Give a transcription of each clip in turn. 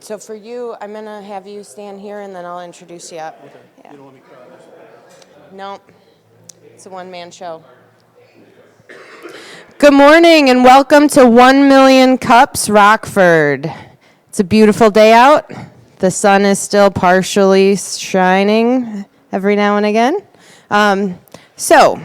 So for you, I'm going to have you stand here, and then I'll introduce you up. Okay. Yeah. You don't want me crying? No, it's a one-man show. Good morning, and welcome to 1 Million Cups, Rockford. It's a beautiful day out. The sun is still partially shining every now and again. So,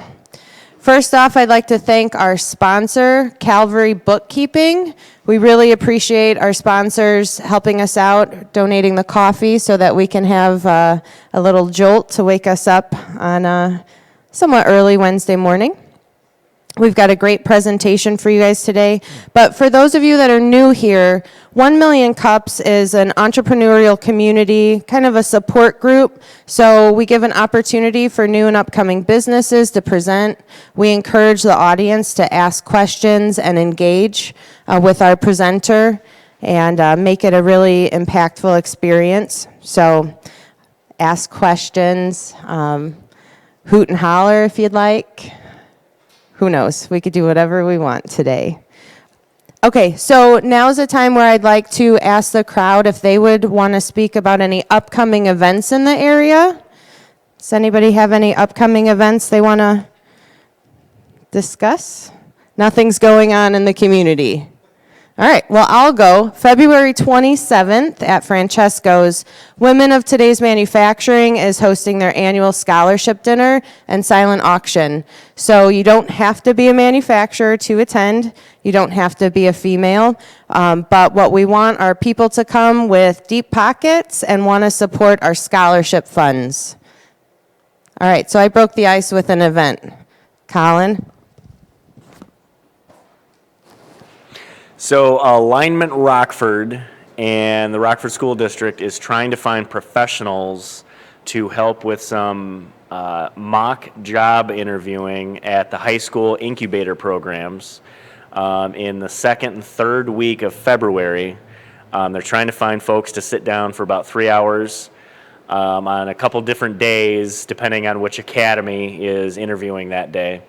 first off, I'd like to thank our sponsor, Calvary Bookkeeping. We really appreciate our sponsors helping us out, donating the coffee so that we can have a little jolt to wake us up on a somewhat early Wednesday morning. We've got a great presentation for you guys today. But for those of you that are new here, 1 Million Cups is an entrepreneurial community, kind of a support group. So we give an opportunity for new and upcoming businesses to present. We encourage the audience to ask questions and engage with our presenter and make it a really impactful experience. So ask questions, hoot and holler if you'd like. Who knows? We could do whatever we want today. Okay, so now's the time where I'd like to ask the crowd if they would want to speak about any upcoming events in the area. Does anybody have any upcoming events they want to discuss? Nothing's going on in the community. All right, well, I'll go. February 27th at Francesco's, Women of Today's Manufacturing is hosting their annual scholarship dinner and silent auction. So you don't have to be a manufacturer to attend. You don't have to be a female. But what we want are people to come with deep pockets and want to support our scholarship funds. All right, so I broke the ice with an event. Colin? So Alignment Rockford and the Rockford School District is trying to find professionals to help with some mock job interviewing at the high school incubator programs in the second and third week of February. They're trying to find folks to sit down for about 3 hours on a couple different days, depending on which academy is interviewing that day.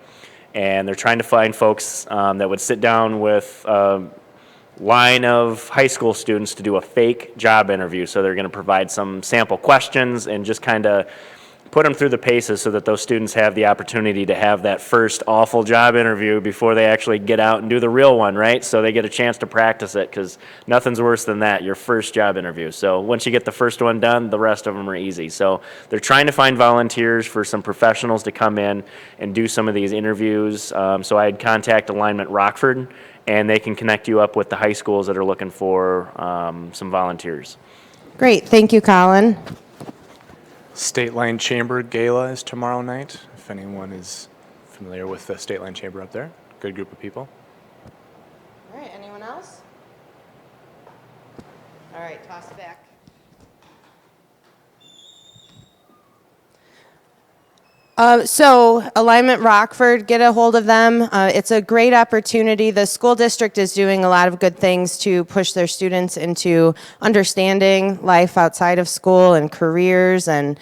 And they're trying to find folks that would sit down with line of high school students to do a fake job interview. So they're going to provide some sample questions and just kind of put them through the paces so that those students have the opportunity to have that first awful job interview before they actually get out and do the real one, right? So they get a chance to practice it, because nothing's worse than that, your first job interview. So once you get the first one done, the rest of them are easy. So they're trying to find volunteers for some professionals to come in and do some of these interviews. So I'd contact Alignment Rockford, and they can connect you up with the high schools that are looking for some volunteers. Great, thank you, Colin. State Line Chamber Gala is tomorrow night. If anyone is familiar with the State Line Chamber up there, good group of people. All right, anyone else? All right, toss it back. So Alignment Rockford, get a hold of them. It's a great opportunity. The school district is doing a lot of good things to push their students into understanding life outside of school and careers, and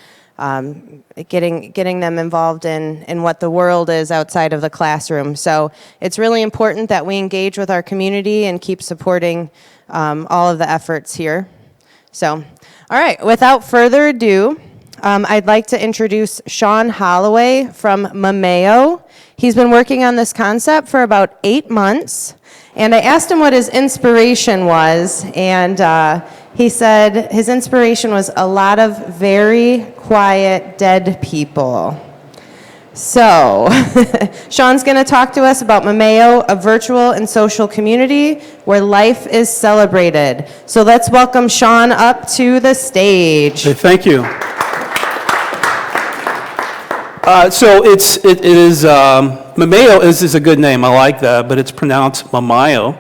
getting them involved in what the world is outside of the classroom. So it's really important that we engage with our community and keep supporting all of the efforts here. So, all right, without further ado, I'd like to introduce Sean Holloway from Memayo. He's been working on this concept for about 8 months, and I asked him what his inspiration was, and he said his inspiration was a lot of very quiet, dead people. So, Sean's going to talk to us about Memayo, a virtual and social community where life is celebrated. So let's welcome Sean up to the stage. Okay, thank you. So it is Memayo is a good name. I like that, but it's pronounced Memayo.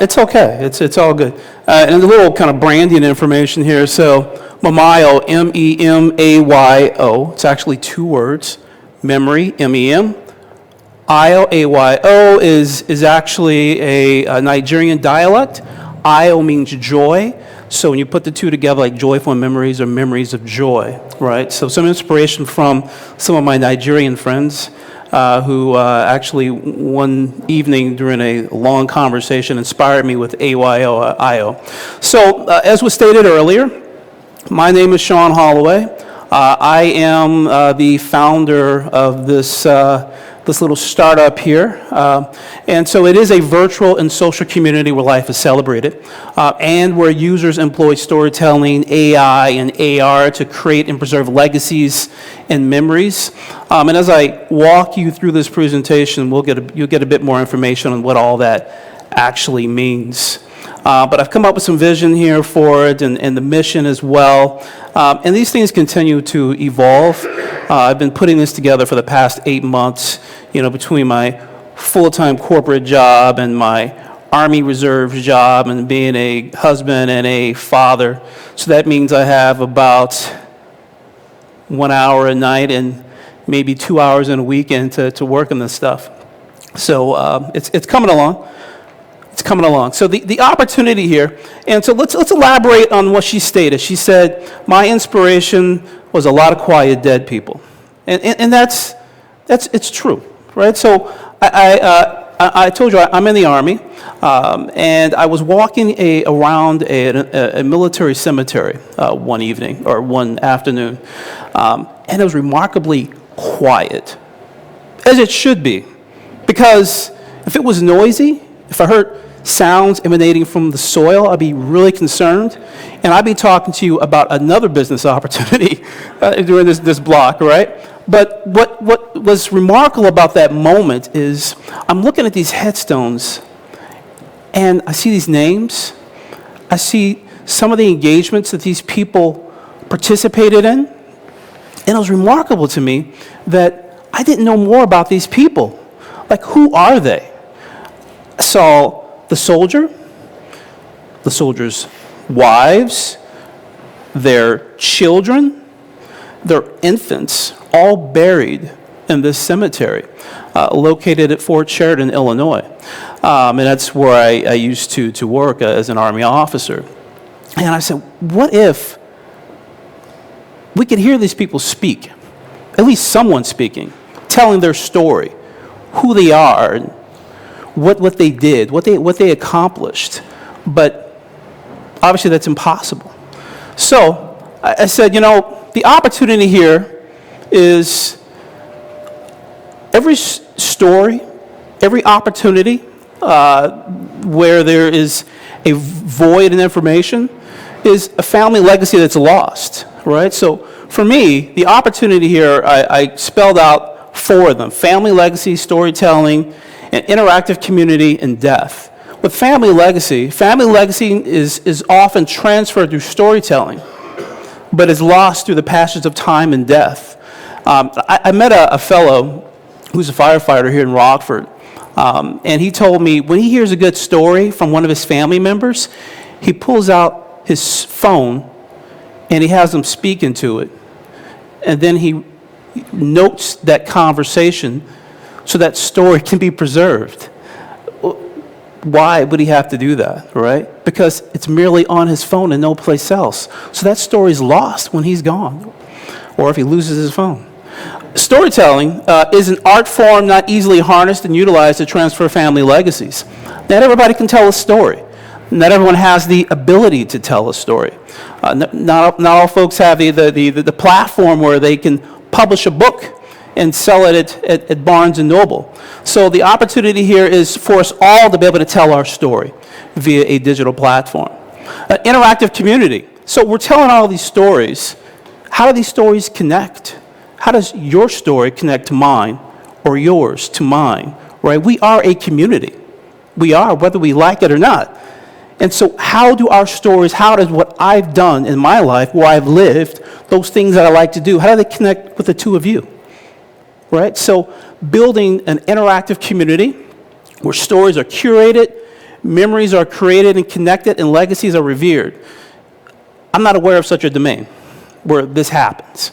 It's okay. It's all good. And a little kind of branding information here. So Memayo, Memayo. It's actually 2 words. Memory, MEM. Ayo is actually a Nigerian dialect. Ayo means joy. So when you put the two together, like joyful memories or memories of joy, right? So some inspiration from some of my Nigerian friends who actually one evening during a long conversation inspired me with AYO. So as was stated earlier, my name is Sean Holloway. I am the founder of this little startup here. And so it is a virtual and social community where life is celebrated, and where users employ storytelling, AI, and AR to create and preserve legacies and memories. And as I walk you through this presentation, you'll get a bit more information on what all that actually means. But I've come up with some vision here for it and the mission as well. And these things continue to evolve. I've been putting this together for the past 8 months, between my full-time corporate job and my Army Reserve job and being a husband and a father. So that means I have about 1 hour a night and maybe 2 hours in a weekend to work on this stuff. So it's coming along. It's coming along. So the opportunity here, and so let's elaborate on what she stated. She said, my inspiration was a lot of quiet dead people. And it's true, right? So I told you I'm in the Army, and I was walking around a military cemetery one evening, or one afternoon, and it was remarkably quiet, as it should be. Because if it was noisy, if I heard sounds emanating from the soil, I'd be really concerned, and I'd be talking to you about another business opportunity during this block, right? But what was remarkable about that moment is I'm looking at these headstones, and I see these names. I see some of the engagements that these people participated in, and it was remarkable to me that I didn't know more about these people. Like, who are they? I saw the soldier's wives, their children, their infants, all buried in this cemetery located at Fort Sheridan, Illinois. And that's where I used to work as an Army officer. And I said, what if we could hear these people speak, at least someone speaking, telling their story, who they are, what they did, what they accomplished. But obviously that's impossible. So I said, the opportunity here is every story, every opportunity where there is a void in information is a family legacy that's lost, right? So for me, the opportunity here, I spelled out 4 of them: family legacy, storytelling, and interactive community, and death. With family legacy is often transferred through storytelling, but is lost through the passage of time and death. I met a fellow who's a firefighter here in Rockford, and he told me when he hears a good story from one of his family members, he pulls out his phone and he has them speak into it, and then he notes that conversation so that story can be preserved. Why would he have to do that, right? Because it's merely on his phone and no place else. So that story's lost when he's gone, or if he loses his phone. Storytelling is an art form not easily harnessed and utilized to transfer family legacies. Not everybody can tell a story. Not everyone has the ability to tell a story. Not all folks have the platform where they can publish a book and sell it at Barnes & Noble. So the opportunity here is for us all to be able to tell our story via a digital platform. Interactive community. So we're telling all these stories. How do these stories connect? How does your story connect to mine, or yours to mine, right? We are a community. We are, whether we like it or not. And so how do our stories, how does what I've done in my life, where I've lived, those things that I like to do, how do they connect with the two of you? Right? So building an interactive community where stories are curated, memories are created and connected, and legacies are revered. I'm not aware of such a domain where this happens.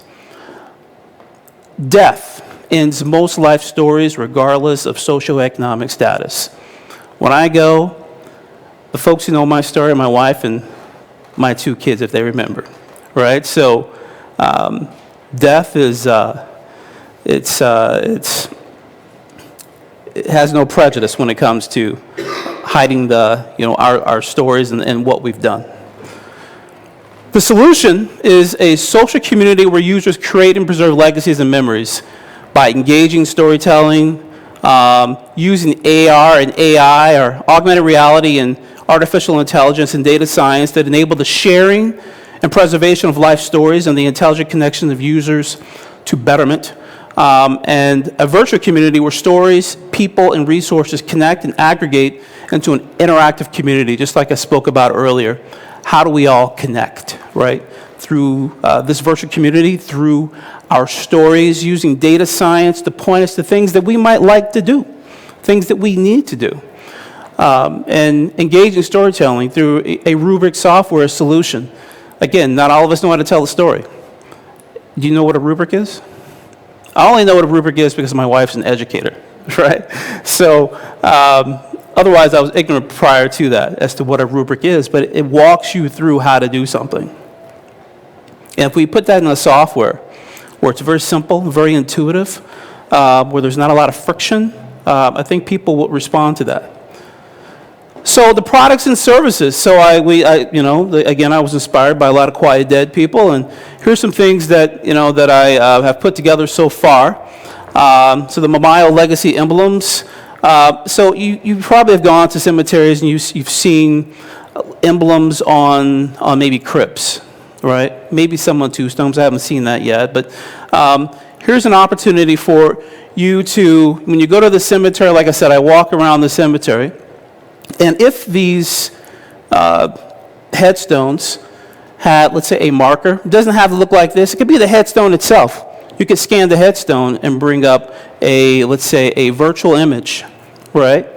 Death ends most life stories regardless of socioeconomic status. When I go, the folks who know my story, my wife and my 2 kids, if they remember, right? So death is, it has no prejudice when it comes to hiding our stories and what we've done. The solution is a social community where users create and preserve legacies and memories by engaging storytelling, using AR and AI, or augmented reality and artificial intelligence and data science that enable the sharing and preservation of life stories and the intelligent connection of users to betterment. And a virtual community where stories, people, and resources connect and aggregate into an interactive community, just like I spoke about earlier. How do we all connect, right? Through this virtual community, through our stories, using data science to point us to things that we might like to do, things that we need to do. And engaging storytelling through a rubric software solution. Again, not all of us know how to tell a story. Do you know what a rubric is? I only know what a rubric is because my wife's an educator, right? So otherwise I was ignorant prior to that as to what a rubric is, but it walks you through how to do something. And if we put that in a software where it's very simple, very intuitive, where there's not a lot of friction, I think people will respond to that. So the products and services. So again, I was inspired by a lot of Quiet Dead people, and here's some things that that I have put together so far. So the Memayo Legacy Emblems. So you probably have gone to cemeteries and you've seen emblems on maybe crypts, right? Maybe some on tombstones. I haven't seen that yet, but here's an opportunity for you to, when you go to the cemetery, like I said, I walk around the cemetery. And if these headstones had, let's say, a marker, it doesn't have to look like this. It could be the headstone itself. You could scan the headstone and bring up let's say, a virtual image, right?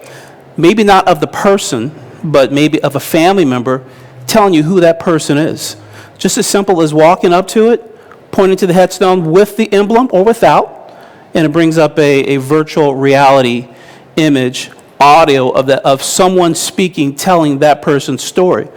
Maybe not of the person, but maybe of a family member telling you who that person is. Just as simple as walking up to it, pointing to the headstone with the emblem or without, and it brings up a virtual reality image, audio of someone speaking, telling that person's story.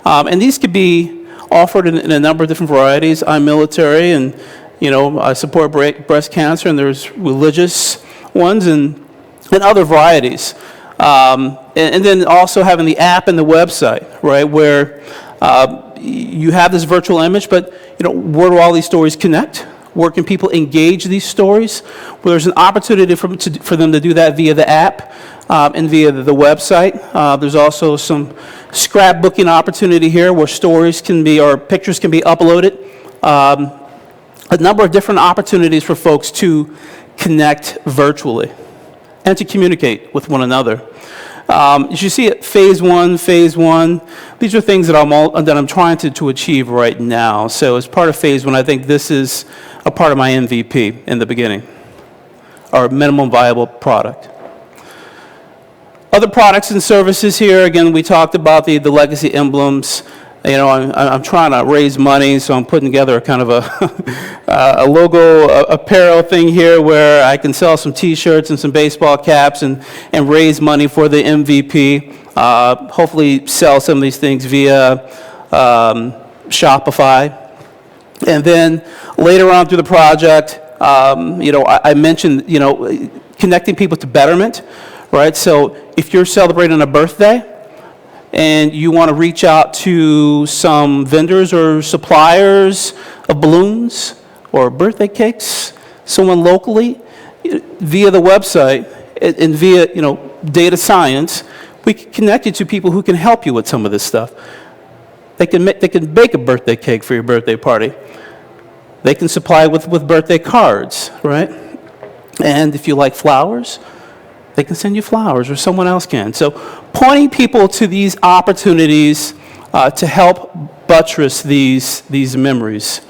And these could be offered in a number of different varieties. I'm military, and I support breast cancer, and there's religious ones and other varieties. And then also having the app and the website, right, where you have this virtual image, but where do all these stories connect? Where can people engage these stories? Well, there's an opportunity for them to do that via the app and via the website. There's also some scrapbooking opportunity here where stories can be, or pictures can be uploaded. A number of different opportunities for folks to connect virtually and to communicate with one another. As you see it, phase one. These are things that I'm trying to achieve right now. So as part of phase one, I think this is a part of my MVP in the beginning, or minimum viable product. Other products and services here, again, we talked about the legacy emblems. I'm trying to raise money, so I'm putting together a kind of a logo apparel thing here where I can sell some T-shirts and some baseball caps and raise money for the MVP. Hopefully sell some of these things via Shopify. And then later on through the project, I mentioned, connecting people to betterment, right? So if you're celebrating a birthday, and you want to reach out to some vendors or suppliers of balloons or birthday cakes, someone locally, via the website and via data science, we can connect you to people who can help you with some of this stuff. They can bake a birthday cake for your birthday party. They can supply with birthday cards, right? And if you like flowers, they can send you flowers, or someone else can. So pointing people to these opportunities to help buttress these memories,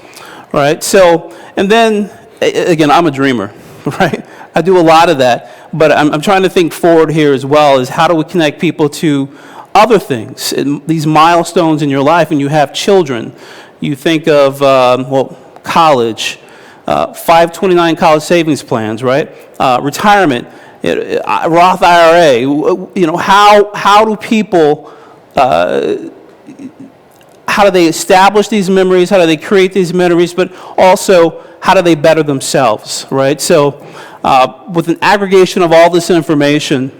right? So, and then, again, I'm a dreamer, right? I do a lot of that, but I'm trying to think forward here as well, is how do we connect people to other things, these milestones in your life. When you have children, you think of, college, 529 college savings plans, right? Retirement, Roth IRA, how do people, how how do they establish these memories? How do they create these memories? But also, how do they better themselves, right? So with an aggregation of all this information,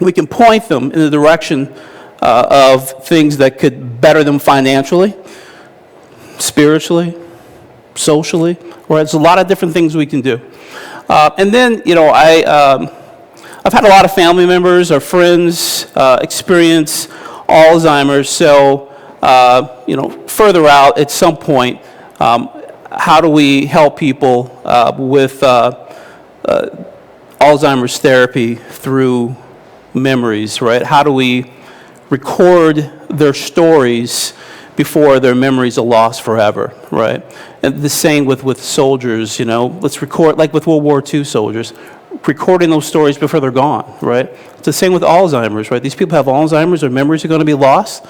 we can point them in the direction of things that could better them financially, spiritually, socially, right? There's a lot of different things we can do. And then, I've had a lot of family members or friends experience Alzheimer's, so, further out at some point, how do we help people with Alzheimer's therapy through memories, right? How do we record their stories before their memories are lost forever, right? And the same with soldiers, let's record, like with World War II soldiers, recording those stories before they're gone, right? It's the same with Alzheimer's, right? These people have Alzheimer's, their memories are going to be lost.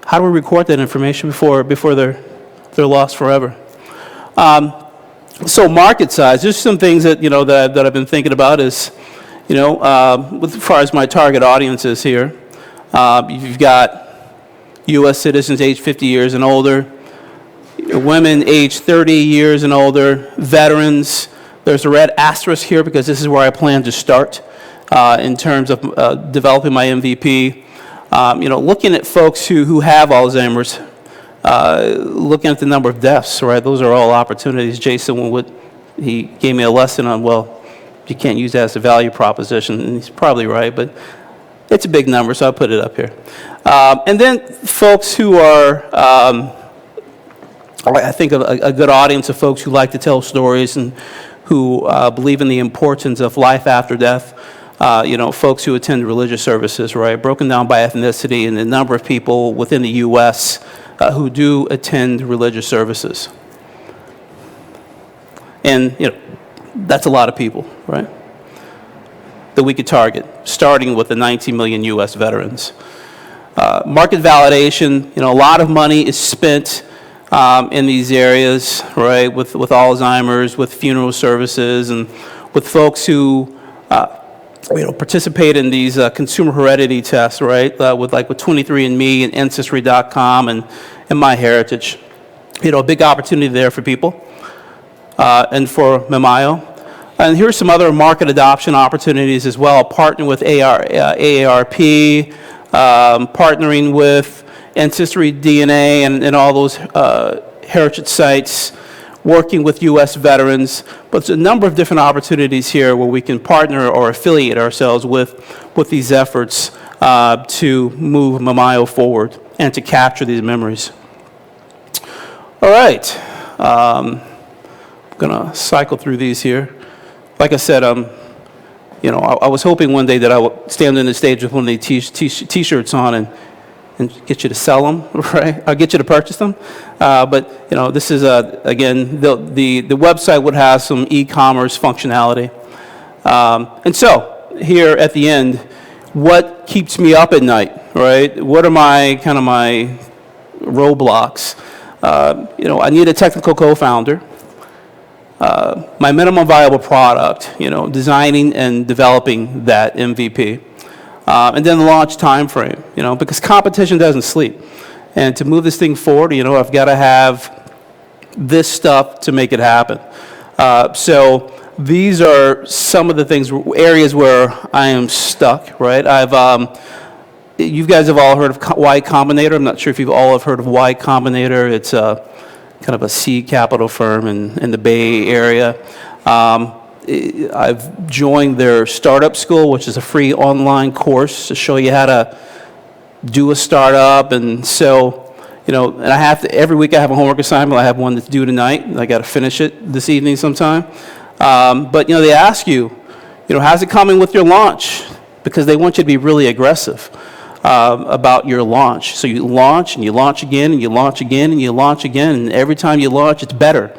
How do we record that information before they're lost forever? So market size, there's some things that, that I've been thinking about is, as far as my target audience is here, you've got U.S. citizens age 50 years and older, women age 30 years and older, veterans. There's a red asterisk here because this is where I plan to start in terms of developing my MVP. Looking at folks who have Alzheimer's, looking at the number of deaths, right? Those are all opportunities. Jason, he gave me a lesson on, you can't use that as a value proposition, and he's probably right, but it's a big number, so I'll put it up here. And then folks who are, I think a good audience of folks who like to tell stories and who believe in the importance of life after death. Folks who attend religious services, right? Broken down by ethnicity and the number of people within the U.S. Who do attend religious services. And, that's a lot of people, right? That we could target, starting with the 19 million U.S. veterans. Market validation, a lot of money is spent in these areas, right, with Alzheimer's, with funeral services, and with folks who, participate in these consumer heredity tests, right, with 23andMe and Ancestry.com and MyHeritage. A big opportunity there for people and for Memayo. And here's some other market adoption opportunities as well, partnering with AARP, partnering with Ancestry DNA and all those heritage sites, working with U.S. veterans. But there's a number of different opportunities here where we can partner or affiliate ourselves with these efforts to move Memayo forward and to capture these memories. All right. I'm going to cycle through these here. Like I said, I was hoping one day that I would stand on the stage with one of these T-shirts on and get you to sell them, right? I'll get you to purchase them. But this is again the website would have some e-commerce functionality. And so here at the end, what keeps me up at night, right? What are my roadblocks? I need a technical co-founder. My minimum viable product, designing and developing that MVP. And then the launch time frame, because competition doesn't sleep. And to move this thing forward, I've got to have this stuff to make it happen. So these are some of the areas where I am stuck, right? You guys have all heard of Y Combinator. I'm not sure if you've all have heard of Y Combinator. It's kind of a seed capital firm in the Bay Area. I've joined their startup school, which is a free online course to show you how to do a startup. And so, and I have to, every week I have a homework assignment. I have one that's due tonight, and I got to finish it this evening sometime. But, they ask you, how's it coming with your launch? Because they want you to be really aggressive about your launch. So you launch, and you launch again, and you launch again, and you launch again, and every time you launch, it's better.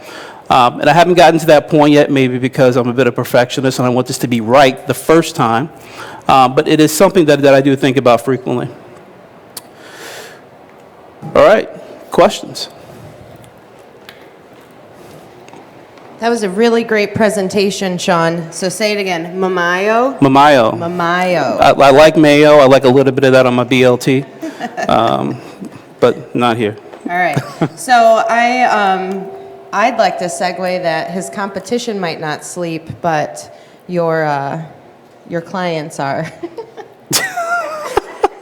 And I haven't gotten to that point yet, maybe because I'm a bit of a perfectionist and I want this to be right the first time. But it is something that I do think about frequently. All right, questions? That was a really great presentation, Sean. So say it again. Memayo? Memayo. Memayo. I like mayo. I like a little bit of that on my BLT, but not here. All right. So I'd like to segue that his competition might not sleep, but your clients are.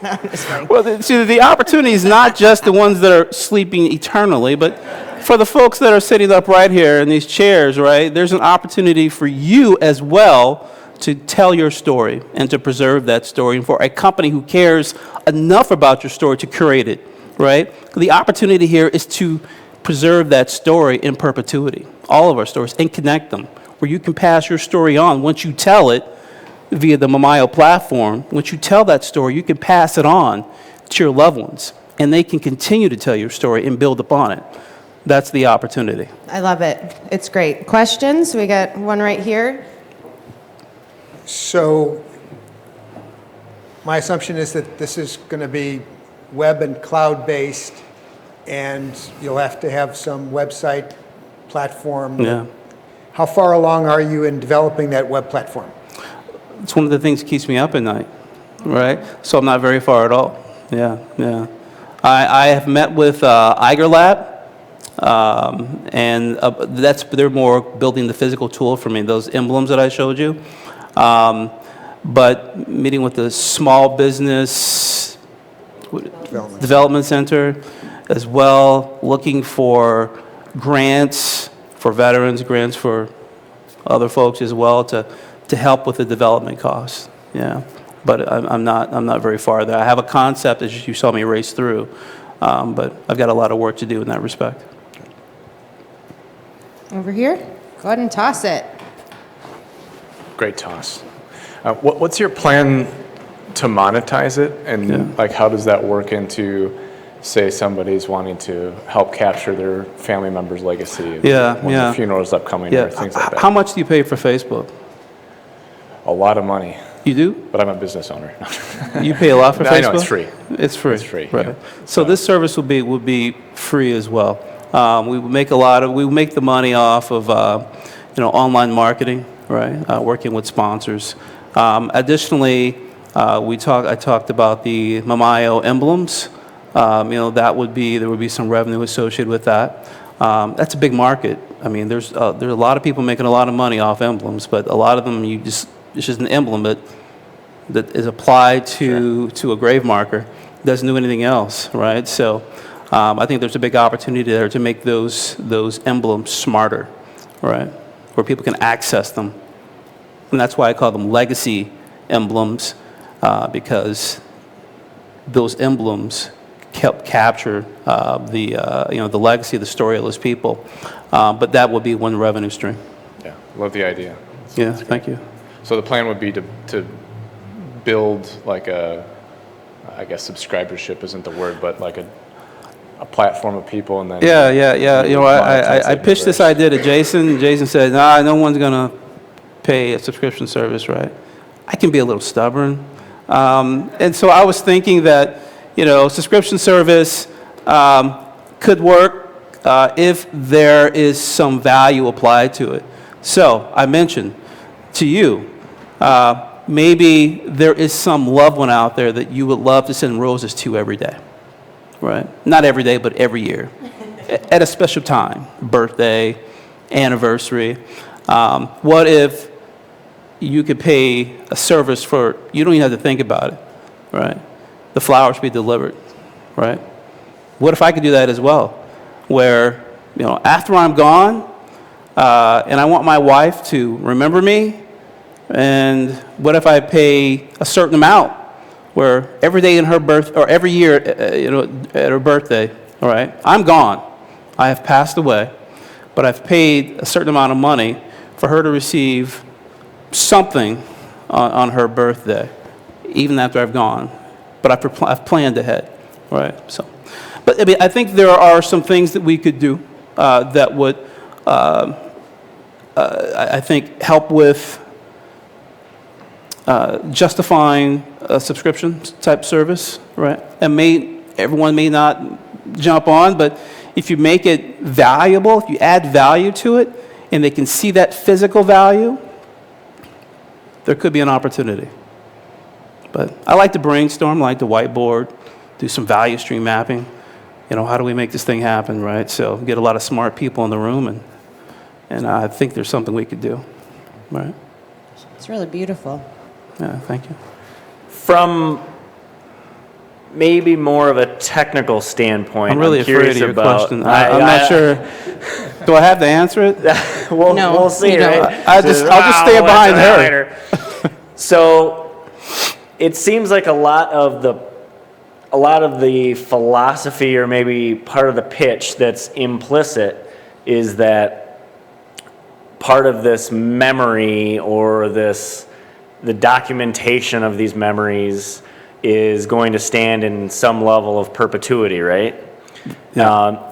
No, I'm just kidding. Well, see, the opportunity is not just the ones that are sleeping eternally, but for the folks that are sitting up right here in these chairs, right, there's an opportunity for you as well to tell your story and to preserve that story, and for a company who cares enough about your story to curate it, right? The opportunity here is to preserve that story in perpetuity, all of our stories, and connect them, where you can pass your story on. Once you tell it via the Memayo platform, once you tell that story, you can pass it on to your loved ones, and they can continue to tell your story and build upon it. That's the opportunity. I love it. It's great. Questions? We got one right here. So my assumption is that this is going to be web and cloud-based, and you'll have to have some website platform. Yeah. How far along are you in developing that web platform? It's one of the things that keeps me up at night, right? So I'm not very far at all. Yeah. I have met with Iger Lab, and they're more building the physical tool for me, those emblems that I showed you. But meeting with the Small Business Development Center as well, looking for grants for veterans, grants for other folks as well to help with the development costs. Yeah, but I'm not very far there. I have a concept as you saw me race through, but I've got a lot of work to do in that respect. Over here. Go ahead and toss it. Great toss. What's your plan to monetize it, and like how does that work into, say, somebody's wanting to help capture their family member's legacy? When the funeral is upcoming or things like that. How much do you pay for Facebook? A lot of money. You do? But I'm a business owner. You pay a lot for Facebook? I know, it's free. It's free. It's free, Right. yeah. So this service will be free as well. We make the money off of online marketing, right? Working with sponsors. Additionally, I talked about the Memayo Emblems. There would be some revenue associated with that. That's a big market. I mean, there's a lot of people making a lot of money off emblems, but a lot of them it's just an emblem that is applied to a grave marker. Doesn't do anything else, right? So I think there's a big opportunity there to make those emblems smarter, right? Where people can access them. And that's why I call them legacy emblems, because those emblems help capture the legacy, the story of those people. But that would be one revenue stream. Yeah, love the idea. Yeah, thank you. So the plan would be to build like I guess subscribership isn't the word, but like a platform of people, and then Yeah. I pitched this idea to Jason. Jason said, "Nah, no one's gonna pay a subscription service, right?" I can be a little stubborn, and so I was thinking that subscription service could work if there is some value applied to it. So I mentioned to you, maybe there is some loved one out there that you would love to send roses to every day, right? Not every day, but every year, at a special time, birthday, anniversary. What if you could pay a service for, you don't even have to think about it, right? The flowers be delivered, right? What if I could do that as well, where, after I'm gone, and I want my wife to remember me, and what if I pay a certain amount, where every day in her birth, or every year, at her birthday, all right, I'm gone, I have passed away, but I've paid a certain amount of money for her to receive something on her birthday, even after I've gone. But I've planned ahead, right? So, but I mean, I think there are some things that we could do that would, I think, help with justifying a subscription type service, right? And everyone may not jump on, but if you make it valuable, if you add value to it, and they can see that physical value, there could be an opportunity. But I like to brainstorm, I like to whiteboard, do some value stream mapping. how do we make this thing happen, right? So get a lot of smart people in the room, and I think there's something we could do, right? It's really beautiful. Yeah, thank you. From maybe more of a technical standpoint, I'm really afraid of your question. I'm not sure. Do I have to answer it? We'll see, you don't. right? I'll just stand behind her. So it seems like a lot of the philosophy, or maybe part of the pitch that's implicit, is that part of this memory, or the documentation of these memories, is going to stand in some level of perpetuity, right? Yeah.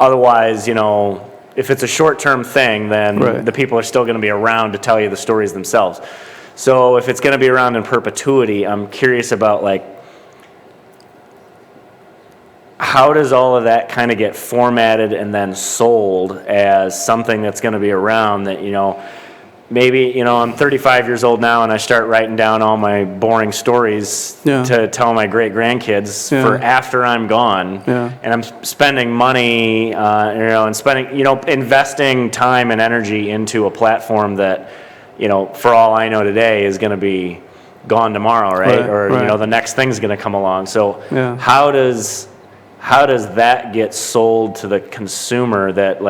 Otherwise, if it's a short-term thing, then Right. the people are still going to be around to tell you the stories themselves. So if it's going to be around in perpetuity, I'm curious about, how does all of that kind of get formatted and then sold as something that's going to be around that, maybe, I'm 35 years old now, and I start writing down all my boring stories Yeah. to tell my great-grandkids Yeah. for after I'm gone. Yeah. And I'm spending money, and investing time and energy into a platform that, for all I know today, is going to be gone tomorrow, right? Right, Or, right. the next thing's going to come along. So Yeah. how does that get sold to the consumer, that,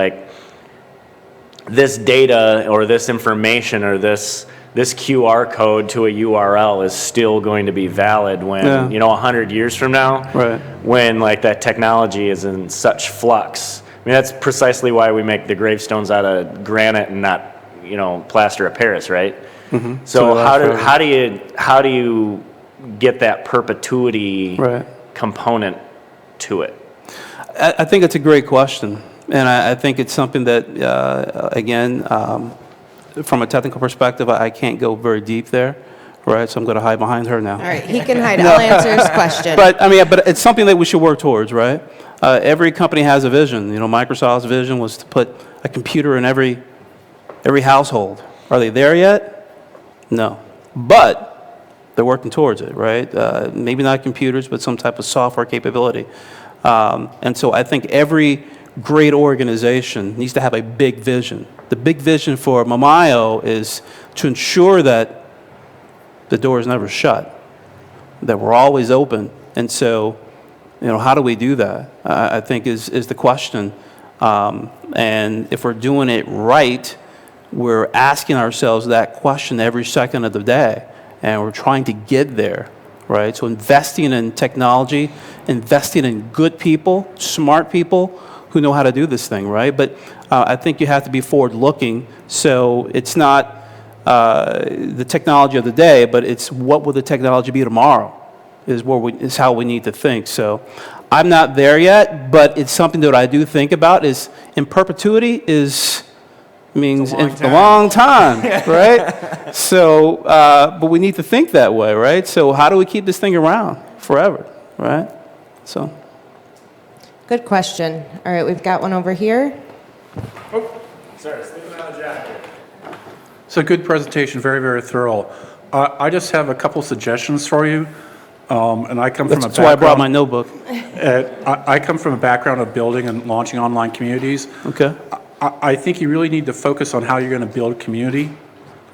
this data or this information or this QR code to a URL is still going to be valid when, Yeah. 100 years from now, Right. when that technology is in such flux. I mean, that's precisely why we make the gravestones out of granite and not, plaster of Paris, right? Mm-hmm. So So how do you get that perpetuity Right. component to it? I think it's a great question, and I think it's something that, again, from a technical perspective, I can't go very deep there, right? So I'm going to hide behind her now. All right, he can hide. I'll answer his question. But it's something that we should work towards, right? Every company has a vision. Microsoft's vision was to put a computer in every household. Are they there yet? No, but they're working towards it, right? Maybe not computers, but some type of software capability. And so I think every great organization needs to have a big vision. The big vision for Memayo is to ensure that the door is never shut, that we're always open. And so, how do we do that? I think is the question. And if we're doing it right, we're asking ourselves that question every second of the day, and we're trying to get there, right? So investing in technology, investing in good people, smart people who know how to do this thing, right? But I think you have to be forward-looking. So it's not the technology of the day, but it's what will the technology be tomorrow is how we need to think. So I'm not there yet, but it's something that I do think about. Is in perpetuity means a long time, right? So, but we need to think that way, right? So how do we keep this thing around forever, right? So. Good question. All right, we've got one over here. Sorry, slipping out of the jacket. So good presentation, very, very thorough. I just have a couple suggestions for you. And I come from a background. That's why I brought my notebook. I come from a background of building and launching online communities. Okay. I think you really need to focus on how you're going to build community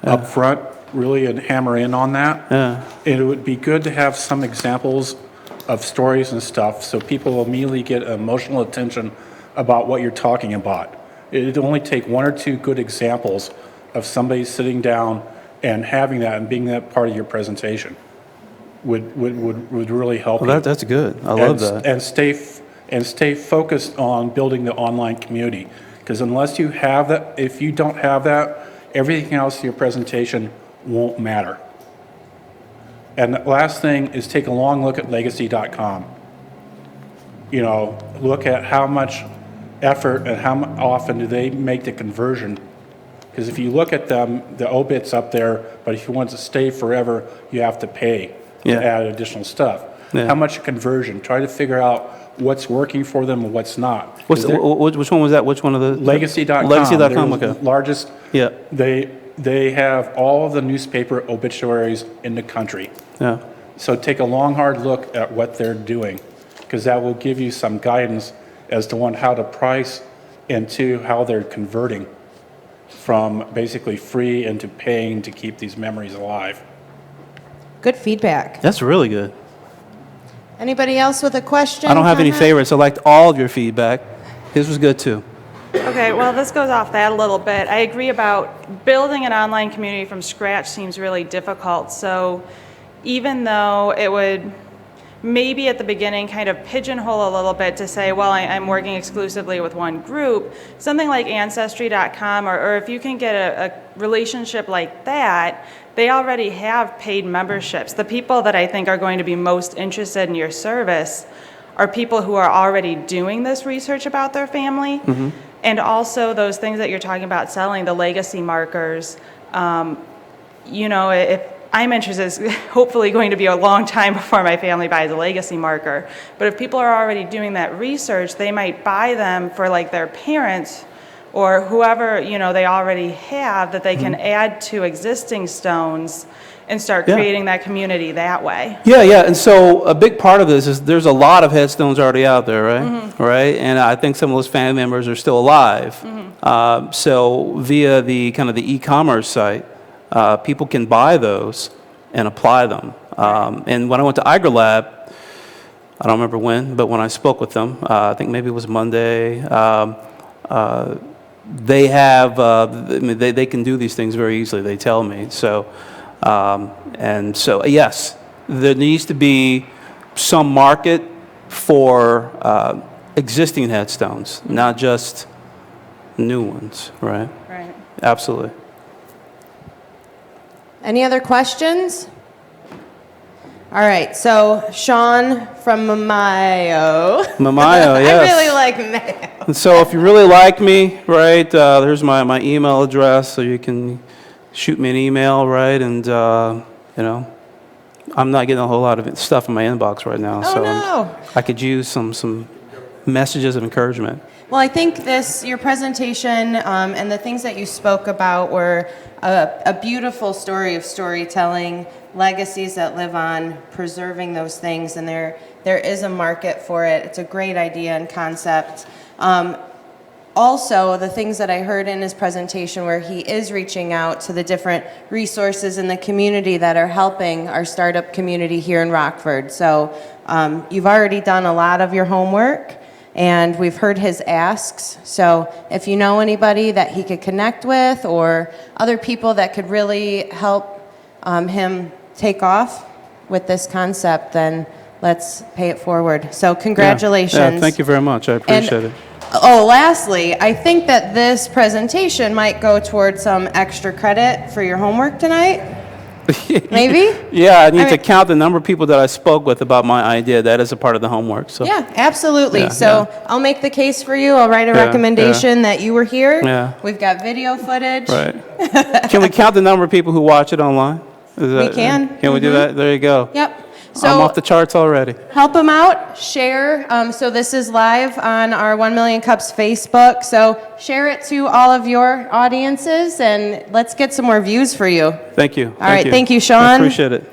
up front, really, and hammer in on that. Yeah. And it would be good to have some examples of stories and stuff so people will immediately get emotional attention about what you're talking about. It'd only take one or two good examples of somebody sitting down and having that and being that part of your presentation would really help you. Well, that's good. I love that. And stay focused on building the online community. Because unless you have that, if you don't have that, everything else in your presentation won't matter. And the last thing is take a long look at legacy.com. Look at how much effort and how often do they make the conversion. Because if you look at them, the obit's up there, but if you want to stay forever, you have to pay to add additional stuff. Yeah. How much conversion? Try to figure out what's working for them and what's not. Which one was that? Which one of the? Legacy.com. Legacy.com, They're okay. the largest. Yeah. They have all of the newspaper obituaries in the country. Yeah. So take a long, hard look at what they're doing. because that will give you some guidance as to one, how to price, and two, how they're converting from basically free into paying to keep these memories alive. Good feedback. That's really good. Anybody else with a question? I don't have any comment? favorites. I liked all of your feedback. His was good too. Okay, well, this goes off that a little bit. I agree about building an online community from scratch seems really difficult. So even though it would maybe at the beginning kind of pigeonhole a little bit to say, well, I'm working exclusively with one group, something like Ancestry.com, or if you can get a relationship like that, they already have paid memberships. The people that I think are going to be most interested in your service are people who are already doing this research about their family. Mm-hmm. And also those things that you're talking about selling, the legacy markers. If I'm interested, it's hopefully going to be a long time before my family buys a legacy marker. But if people are already doing that research, they might buy them for like their parents or whoever, they already have that they can add to existing stones and start creating that community that way. Yeah. And so a big part of this is there's a lot of headstones already out there, right? Mm-hmm. Right. And I think some of those family members are still alive. Mm-hmm. So via the kind of the e-commerce site, people can buy those and apply them. And when I went to IGRLab, I don't remember when, but when I spoke with them, I think maybe it was Monday, they have, they can do these things very easily, they tell me. So, yes, there needs to be some market for existing headstones, not just new ones, right? Right. Absolutely. Any other questions? All right, so Sean from Memayo. Memayo, yes. I really like Mayo. And so if you really like me, right, there's my email address, so you can shoot me an email, right, and, I'm not getting a whole lot of stuff in my inbox right now, Oh, so no. I could use some messages of encouragement. Well, I think your presentation and the things that you spoke about were a beautiful story of storytelling, legacies that live on, preserving those things, and there is a market for it. It's a great idea and concept. Also, the things that I heard in his presentation where he is reaching out to the different resources in the community that are helping our startup community here in Rockford. So you've already done a lot of your homework, and we've heard his asks. So if you know anybody that he could connect with or other people that could really help him take off with this concept, then let's pay it forward. So congratulations. Yeah, thank you very much. I appreciate it. Oh, lastly, I think that this presentation might go towards some extra credit for your homework tonight. Maybe? Yeah, I need to count the number of people that I spoke with about my idea. That is a part of the homework. So. Yeah, absolutely. Yeah, so I'll make the case for you. I'll write a recommendation that you were here. Yeah. We've got video footage. Right. Can we count the number of people who watch it online? We can. Can we do that? There you go. Yep. I'm So off the charts already. help them out, share. So this is live on our 1 Million Cups Facebook. So share it to all of your audiences, and let's get some more views for you. Thank you. All right, thank you, Sean. I appreciate it.